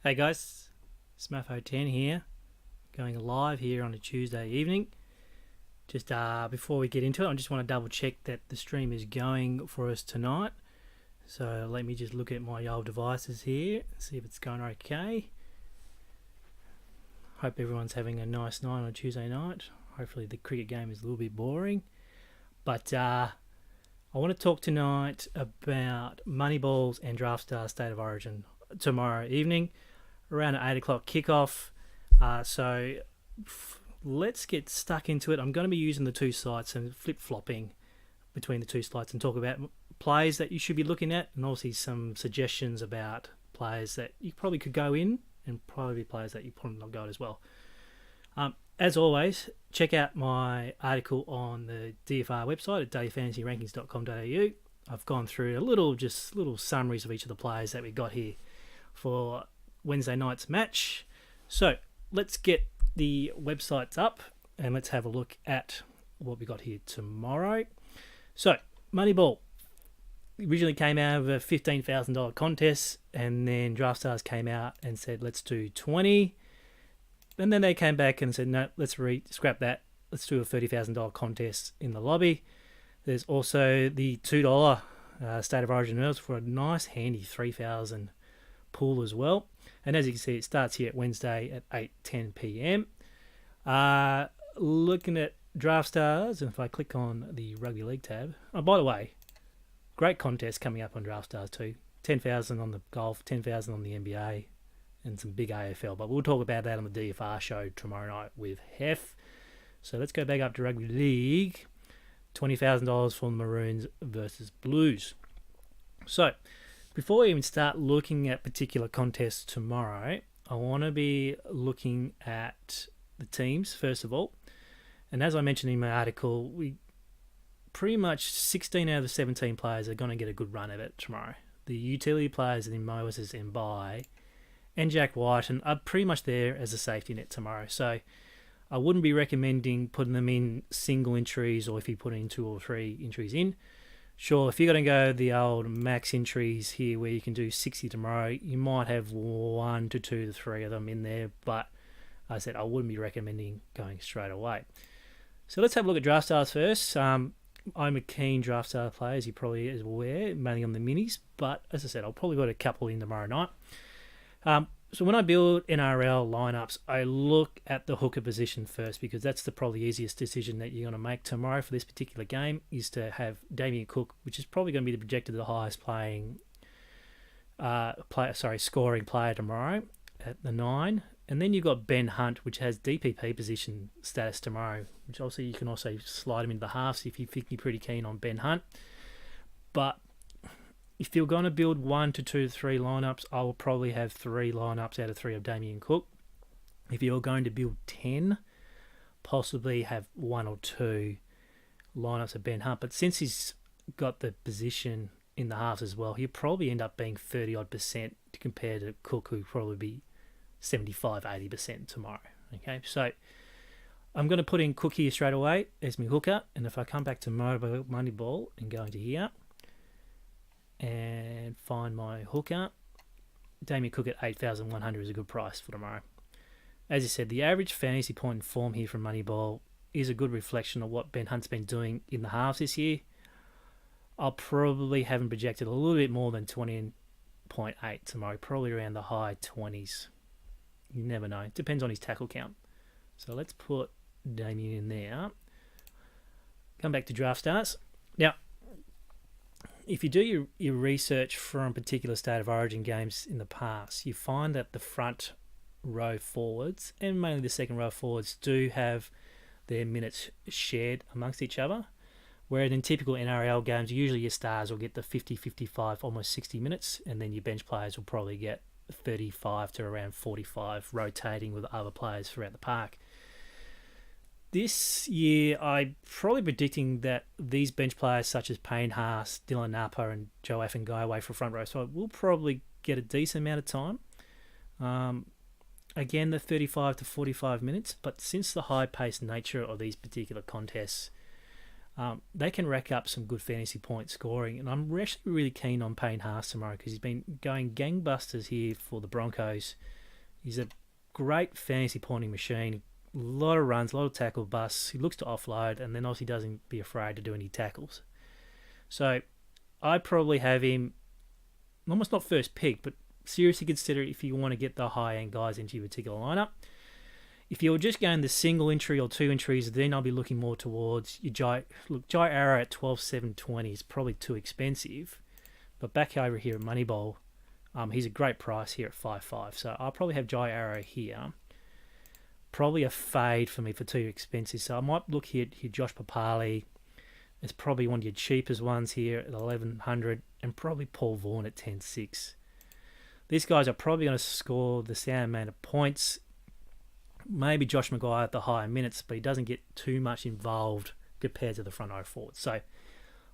Hey guys, Smatho 10 here, going live here on a Tuesday evening. Just before we get into it, I just want to double check that the stream is going for us tonight. So let me just look at my old devices here, see if it's going okay. Hope everyone's having a nice night on a Tuesday night. Hopefully the cricket game is a little bit boring. But I want to talk tonight about Moneyballs and Draftstars State of Origin tomorrow evening, around an 8 o'clock kickoff. So let's get stuck into it. I'm going to be using the two sites and flip-flopping between the two sites and talk about plays that you should be looking at, and obviously some suggestions about players that you probably could go in and probably players that you probably not go as well. As always, check out my article on the DFR website at dailyfantasyrankings.com.au. I've gone through a little summaries of each of the players that we got here for Wednesday night's match. So let's get the websites up and let's have a look at what we got here tomorrow. So Moneyball originally came out of a $15,000 contest, and then Draftstars came out and said let's do 20, and then they came back and said no, let's scrap that, let's do a $30,000 contest in the lobby. There's also the $2 State of Origin Earls for a nice handy 3,000 pool as well. And as you can see, it starts here at Wednesday at 8:10 p.m. Looking at Draftstars, and if I click on the Rugby League tab, oh, by the way, great contest coming up on Draftstars too. 10,000 on the golf, 10,000 on the NBA, and some big AFL. But we'll talk about that on the DFR show tomorrow night with Hef. So let's go back up to Rugby League. $20,000 for the Maroons versus Blues. So before we even start looking at particular contests tomorrow, I want to be looking at the teams first of all. And as I mentioned in my article, we pretty much 16 out of the 17 players are going to get a good run at it tomorrow. The utility players in Moses and Mbai and Jack White are pretty much there as a safety net tomorrow. So I wouldn't be recommending putting them in single entries, or if you put in 2 or 3 entries in. Sure, if you're going to go the old max entries here where you can do 60 tomorrow, you might have 1 to 2 to 3 of them in there, but as I said, I wouldn't be recommending going straight away. So let's have a look at Draftstars first. I'm a keen Draftstar player, as you probably is aware, mainly on the minis, but as I said, I'll probably got a couple in tomorrow night. So when I build NRL lineups, I look at the hooker position first, because that's the probably easiest decision that you're going to make tomorrow for this particular game, is to have Damien Cook, which is probably going to be the projected the highest scoring player tomorrow at the 9. And then you've got Ben Hunt, which has DPP position status tomorrow, which also you can also slide him into the halves if you think you're pretty keen on Ben Hunt. But if you're going to build 1 to 2 to 3 lineups, I will probably have 3 lineups out of 3 of Damien Cook. If you're going to build 10, possibly have 1 or 2 lineups of Ben Hunt. But since he's got the position in the halves as well, he'll probably end up being 30-odd% to compare to Cook, who'll probably be 75-80% tomorrow. Okay, so I'm going to put in Cook here straight away as my hooker. And if I come back to Moneyball and go into here and find my hooker, Damien Cook at 8,100 is a good price for tomorrow. As I said, the average fantasy point in form here from Moneyball is a good reflection of what Ben Hunt's been doing in the halves this year. I'll probably have him projected a little bit more than 20.8 tomorrow, probably around the high 20s. You never know. It depends on his tackle count. So let's put Damien in there. Come back to Draftstars. Now, if you do your research from particular State of Origin games in the past, you find that the front row forwards, and mainly the second row forwards, do have their minutes shared amongst each other. Whereas in typical NRL games, usually your stars will get the 50, 55, almost 60 minutes, and then your bench players will probably get 35 to around 45, rotating with other players throughout the park. This year, I'm probably predicting that these bench players such as Payne Haas, Dylan Napa and Joe Affen go away for front row, so we'll probably get a decent amount of time. Again, the 35 to 45 minutes, but since the high-paced nature of these particular contests, they can rack up some good fantasy point scoring. And I'm actually really keen on Payne Haas tomorrow because he's been going gangbusters here for the Broncos. He's a great fantasy pointing machine. A lot of runs, a lot of tackle busts. He looks to offload, and then obviously doesn't be afraid to do any tackles. So I'd probably have him almost not first pick, but seriously consider it if you want to get the high-end guys into your particular lineup. If you're just going the single entry or two entries, then I'll be looking more towards your Jai Arrow at 12,720 is probably too expensive. But back over here at Moneyball, he's a great price here at 5.5. So I'll probably have Jai Arrow here. Probably a fade for me for too expensive. So I might look here at Josh Papali. It's probably one of your cheapest ones here at 1,100. And probably Paul Vaughan at 10.6. These guys are probably going to score the same amount of points. Maybe Josh Maguire at the higher minutes, but he doesn't get too much involved compared to the front row forwards. So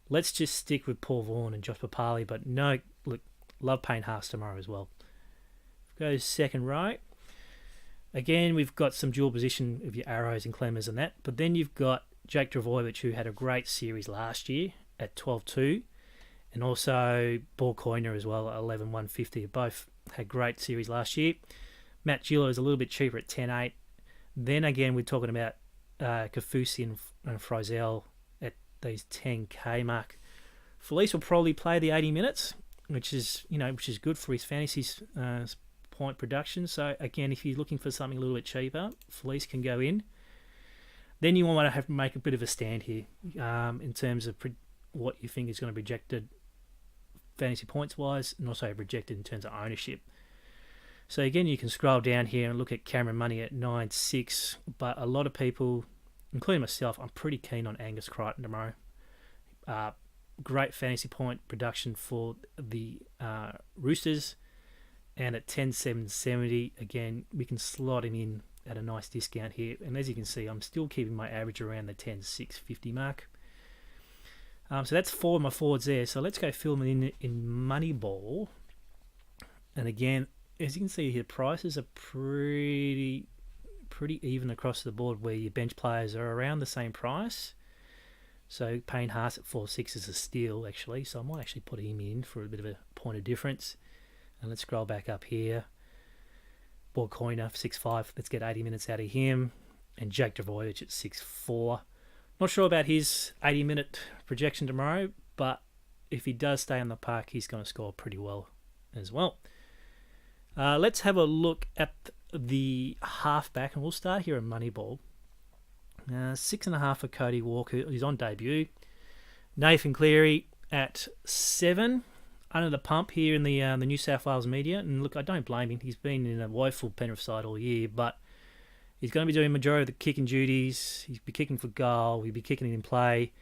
let's just stick with Paul Vaughan and Josh Papali. But no, look, love Payne Haas tomorrow as well. Go second row. Again, we've got some dual position of your Arrows and Clemmers and that. But then you've got Jake Travojevic, who had a great series last year at 12.2. And also Paul Coyner as well at 11.150. Both had great series last year. Matt Gillo is a little bit cheaper at 10.8. Then again, we're talking about Kafusi and Frizzell at these 10k mark. Felice will probably play the 80 minutes, which is good for his fantasy point production. So again, if you're looking for something a little bit cheaper, Felice can go in. Then you want to have to make a bit of a stand here in terms of what you think is going to be projected fantasy points wise, and also projected in terms of ownership. So again, you can scroll down here and look at Cameron Money at 9.6, but a lot of people, including myself, I'm pretty keen on Angus Crichton tomorrow. Great fantasy point production for the Roosters, and at 10.770, again, we can slot him in at a nice discount here. And as you can see, I'm still keeping my average around the 10.650 mark. So that's four of my forwards there. So let's go fill them in Moneyball. And again, as you can see here, prices are pretty even across the board, where your bench players are around the same price. So Payne Haas at 4.6 is a steal, actually. So I might actually put him in for a bit of a point of difference. And let's scroll back up here. Paul Coyner, 6.5. Let's get 80 minutes out of him. And Jake Travojevic at 6.4. Not sure about his 80-minute projection tomorrow, but if he does stay on the park, he's going to score pretty well as well. Let's have a look at the halfback, and we'll start here at Moneyball. 6.5 for Cody Walker. He's on debut. Nathan Cleary at 7. Under the pump here in the New South Wales media. And look, I don't blame him. He's been in a woeful Penrith side all year, but he's going to be doing majority of the kicking duties. He'll be kicking for goal. He'll be kicking in play.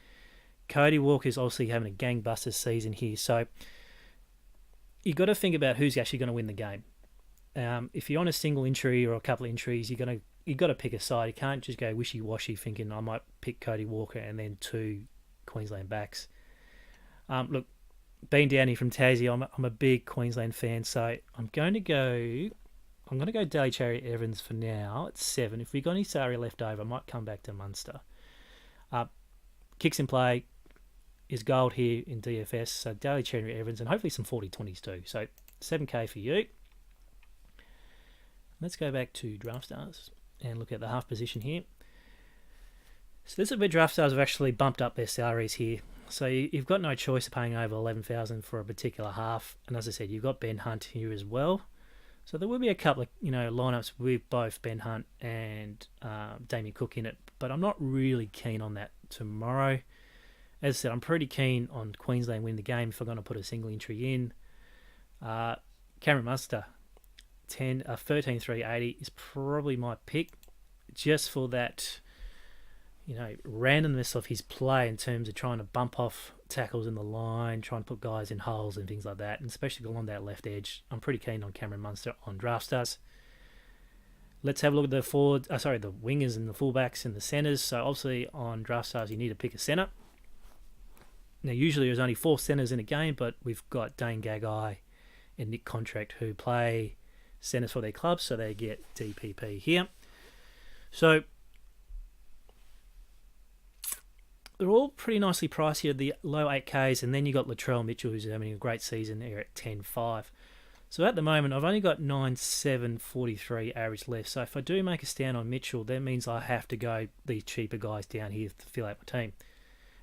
Cody Walker's obviously having a gangbuster season here. So you've got to think about who's actually going to win the game. If you're on a single entry or a couple of entries, you've got to pick a side. You can't just go wishy-washy thinking I might pick Cody Walker and then 2 Queensland backs. Look, being down here from Tassie, I'm a big Queensland fan, so I'm going to go Daly Cherry Evans for now at 7. If we've got any salary left over, I might come back to Munster. Kicks in play is gold here in DFS, so Daly Cherry Evans, and hopefully some 40-20s too. So 7k for you. Let's go back to Draftstars and look at the half position here. So this is where Draftstars have actually bumped up their salaries here. So you've got no choice of paying over 11,000 for a particular half. And as I said, you've got Ben Hunt here as well. So there will be a couple of lineups with both Ben Hunt and Damien Cook in it. But I'm not really keen on that tomorrow. As I said, I'm pretty keen on Queensland winning the game if I'm going to put a single entry in. Cameron Munster, 13,380 is probably my pick, just for that randomness of his play in terms of trying to bump off tackles in the line, trying to put guys in holes and things like that, and especially along that left edge. I'm pretty keen on Cameron Munster on Draftstars. Let's have a look at the the wingers and the fullbacks and the centres. So obviously on Draftstars you need to pick a centre. Now usually there's only 4 centres in a game, but we've got Dane Gagai and Nick Contract who play centres for their clubs, so they get DPP here. So they're all pretty nicely priced here, the low 8Ks, and then you got Latrell Mitchell, who's having a great season here at 10.5. So at the moment, I've only got 9,743 average left. So if I do make a stand on Mitchell, that means I have to go these cheaper guys down here to fill out my team.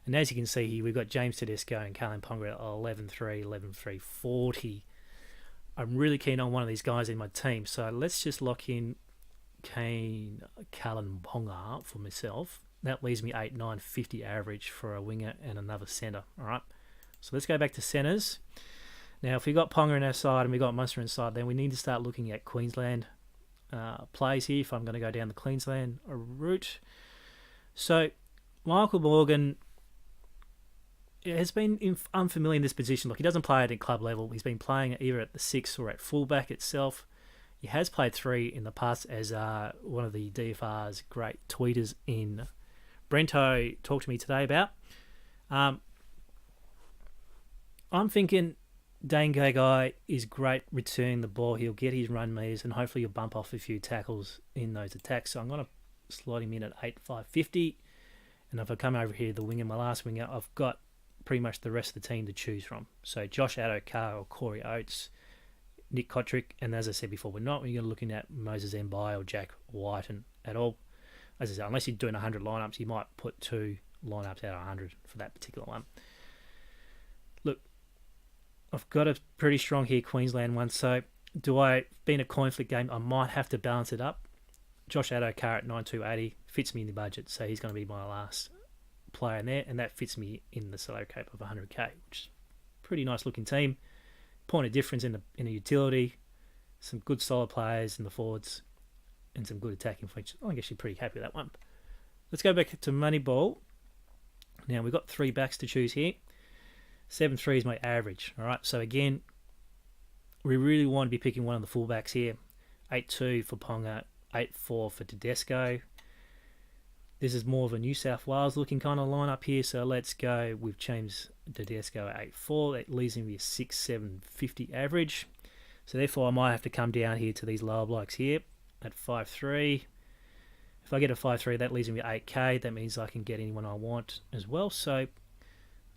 And as you can see here, we've got James Tedesco and Kalyn Ponga at 11.3, 11.3, 40. I'm really keen on one of these guys in my team. So let's just lock in Kalyn Ponga for myself. That leaves me 8, 9, 50 average for a winger and another centre. All right. So let's go back to centres. Now, if we've got Ponga in our side and we've got Munster inside, then we need to start looking at Queensland plays here if I'm going to go down the Queensland route. So Michael Morgan has been unfamiliar in this position. Look, he doesn't play it at club level. He's been playing either at the 6 or at fullback itself. He has played 3 in the past as one of the DFR's great tweeters in Brento talked to me today about. I'm thinking Dane Gagai is great returning the ball. He'll get his run meters and hopefully he'll bump off a few tackles in those attacks. So I'm going to slot him in at 8,550. And if I come over here, the winger, my last winger, I've got pretty much the rest of the team to choose from. So Josh Addo-Carr or Corey Oates, Nick Kotrick, and as I said before, we're not going to looking at Moses Mbai or Jack Whiten at all. As I said, unless you're doing 100 lineups, you might put 2 lineups out of 100 for that particular one. Look, I've got a pretty strong here Queensland one, so being a coin flip game, I might have to balance it up. Josh Addo-Carr at 9,280 fits me in the budget, so he's going to be my last player in there, and that fits me in the salary cap of 100k, which is a pretty nice looking team. Point of difference in the utility, some good solid players in the forwards, and some good attacking features. I guess you're pretty happy with that one. Let's go back to Moneyball. Now we've got 3 backs to choose here. 7.3 is my average. All right, so again, we really want to be picking one of the fullbacks here. 8.2 for Ponga, 8.4 for Tedesco. This is more of a New South Wales looking kind of lineup here, so let's go with James Tedesco at 8.4. That leaves him with 6,750 average. So therefore, I might have to come down here to these lower blokes here at 5.3. If I get a 5.3, that leaves me with 8k. That means I can get anyone I want as well. So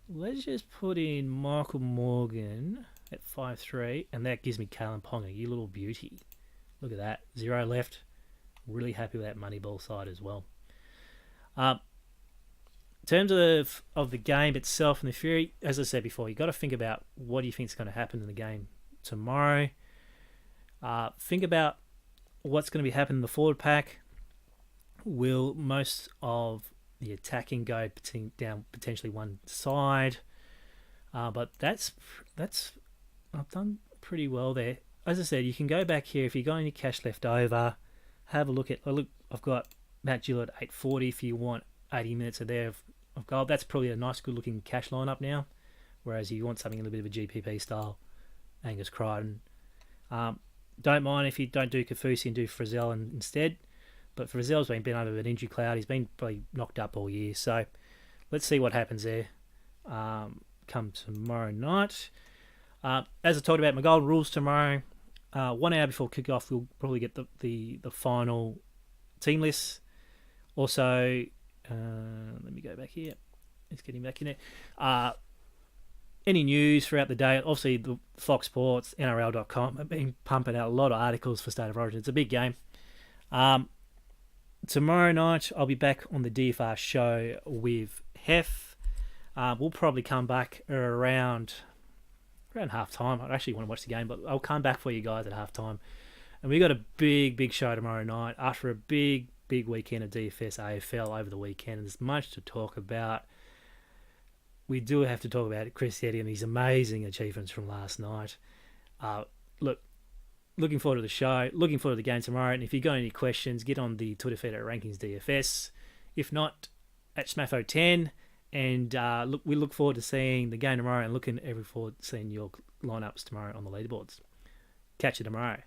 let's just put in Michael Morgan at 5.3, and that gives me Kalyn Ponga, you little beauty. Look at that, 0 left. Really happy with that Moneyball side as well. In terms of the game itself and the Fury, as I said before, you've got to think about what do you think is going to happen in the game tomorrow. Think about what's going to be happening in the forward pack. Will most of the attacking go down potentially one side? But that's I've done pretty well there. As I said, you can go back here if you got any cash left over. Have a look at. I've got Matt Gill at 8.40 if you want 80 minutes of gold. That's probably a nice, good-looking cash lineup now. Whereas you want something a little bit of a GPP style, Angus Crichton. Don't mind if you don't do Kafusi and do Frizzell instead. But Frizzell's been over an injury cloud. He's been probably knocked up all year. So let's see what happens there come tomorrow night. As I talked about, my golden rules tomorrow. 1 hour before kickoff, we'll probably get the final team list. Also, let me go back here. Let's get him back in there. Any news throughout the day? Obviously, the Fox Sports, NRL.com have been pumping out a lot of articles for State of Origin. It's a big game. Tomorrow night, I'll be back on the DFR show with Hef. We'll probably come back around half time. I actually want to watch the game, but I'll come back for you guys at half time. And we got a big show tomorrow night after a big weekend of DFS AFL over the weekend. And there's much to talk about. We do have to talk about Chris Eddy and his amazing achievements from last night. Looking forward to the show. Looking forward to the game tomorrow. And if you've got any questions, get on the Twitter feed at Rankings DFS. If not, at Smatho 10. And we look forward to seeing the game tomorrow and looking forward to seeing your lineups tomorrow on the leaderboards. Catch you tomorrow.